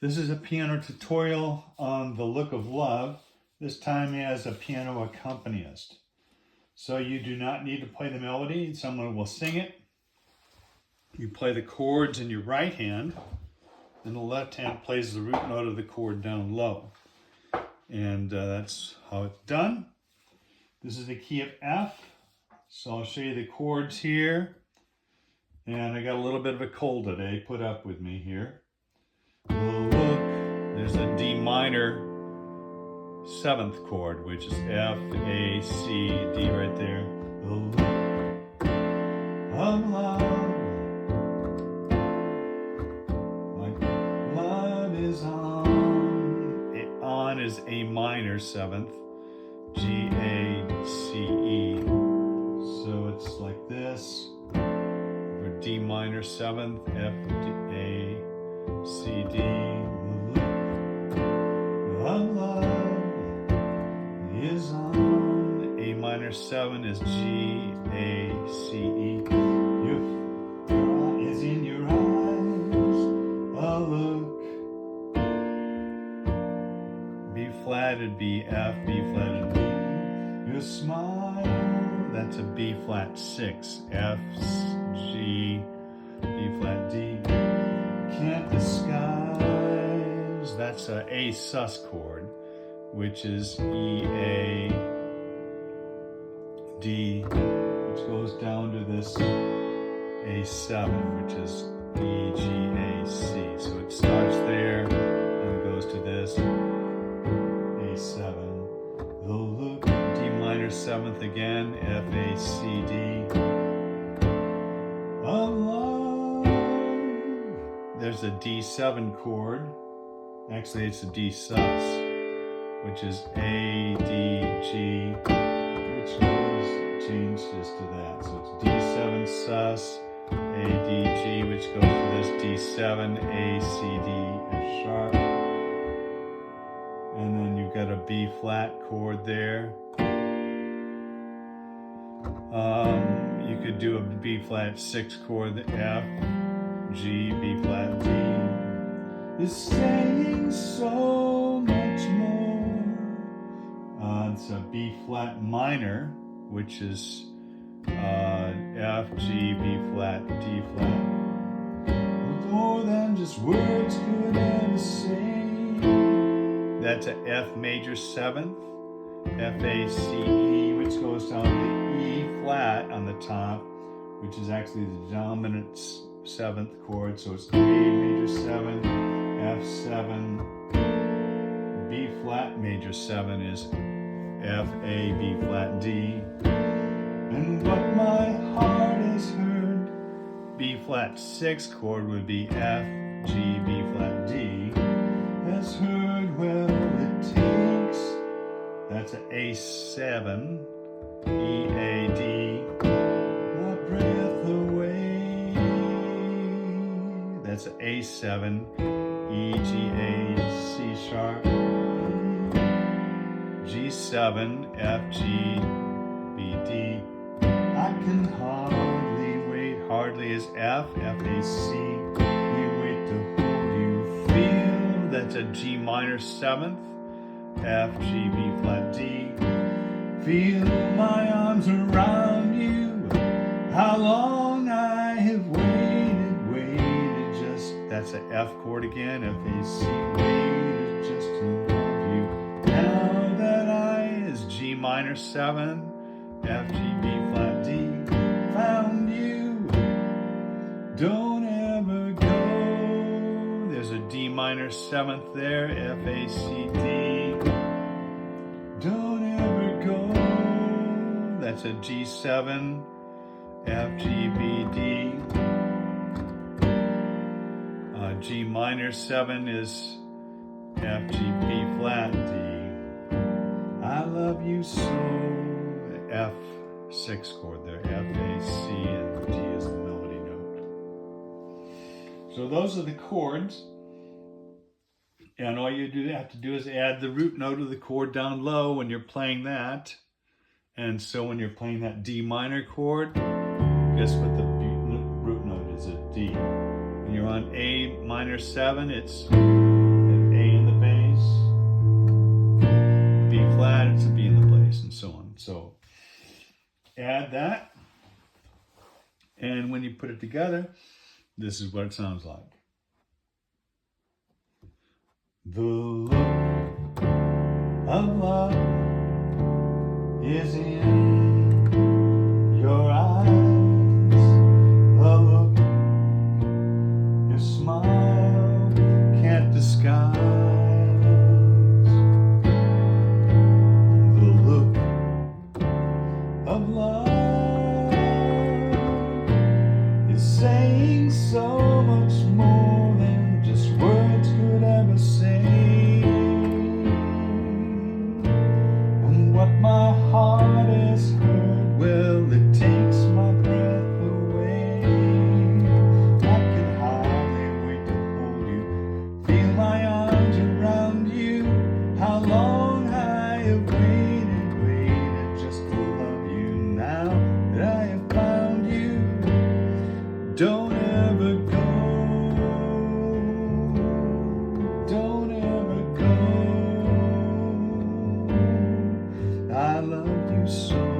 This is a piano tutorial on The Look of Love, this time as a piano accompanist. So you do not need to play the melody, someone will sing it. You play the chords in your right hand, and the left hand plays the root note of the chord down low. And that's how it's done. This is the key of F, so I'll show you the chords here. And I got a little bit of a cold today, put up with me here. Look, there's a D minor 7th chord, which is F, A, C, D right there. The look of love, like love is on. On is A minor 7th, G, A, C, E. So it's like this. For D minor 7th, F, D, A, C, D. The look of love is on. A minor 7 is G, A, C, E. Your eye is in your eyes. A look. B flat would be F, B flat would be your smile. That's a B flat 6. F, G, B flat D. Can't disguise. That's a A sus chord, which is E, A, D, which goes down to this A7, which is E, G, A, C. So it starts there and goes to this A7. The look, D minor 7th again, F, A, C, D. Of love. There's a D7 chord. Actually, it's a D sus, which is A, D, G, which goes, changes to that. So it's D7 sus, A, D, G, which goes to this D7, A, C, D, F sharp. And then you've got a B flat chord there. You could do a B flat 6 chord, the F, G, B flat, D. Is saying so much more. It's a B flat minor, which is F, G, B flat, D flat. More than just words could ever say. That's a F major 7th, F, A, C, E, which goes down to E flat on the top, which is actually the dominant 7th chord. So it's A major 7, F7, B flat major 7 is F, A, B flat, D. And what my heart has heard, B flat 6 chord would be F, G, B flat, D. Has heard, well, it takes, that's an A7, E, A, D, my breath away. That's an A7, E, G, A, C sharp, G7, F, G, B, D. I can hardly wait, hardly is F, F, A, C. We wait to hold you, feel. That's a G minor 7th, F, G, B flat, D. Feel my arms around you. How long I have waited just. That's an F chord again, F, A, C. Waited just to love you. Now that I is G minor 7, F, G, B flat, D. Found you. Don't ever go. There's a D minor 7th there, F, A, C, D. Don't ever go. That's a G7, F, G, B, D. G minor 7 is F, G, B flat, D. I love you so. The F6 chord there, F, A, C, and D is the melody note. So those are the chords. And all you have to do is add the root note of the chord down low when you're playing that. And so when you're playing that D minor chord, guess what the root note is? A D. When you're on A minor 7, it's that. And when you put it together, this is what it sounds like. The look of love is in your eyes. The look your smile can't disguise. The look of love is saying so much more than just words could ever say. And what my heart has heard, well, it takes my breath away. I can hardly wait to hold you, feel my arms around you. How long I have waited just to love you. Now that I have found you, don't ever go, don't ever go. I love you so.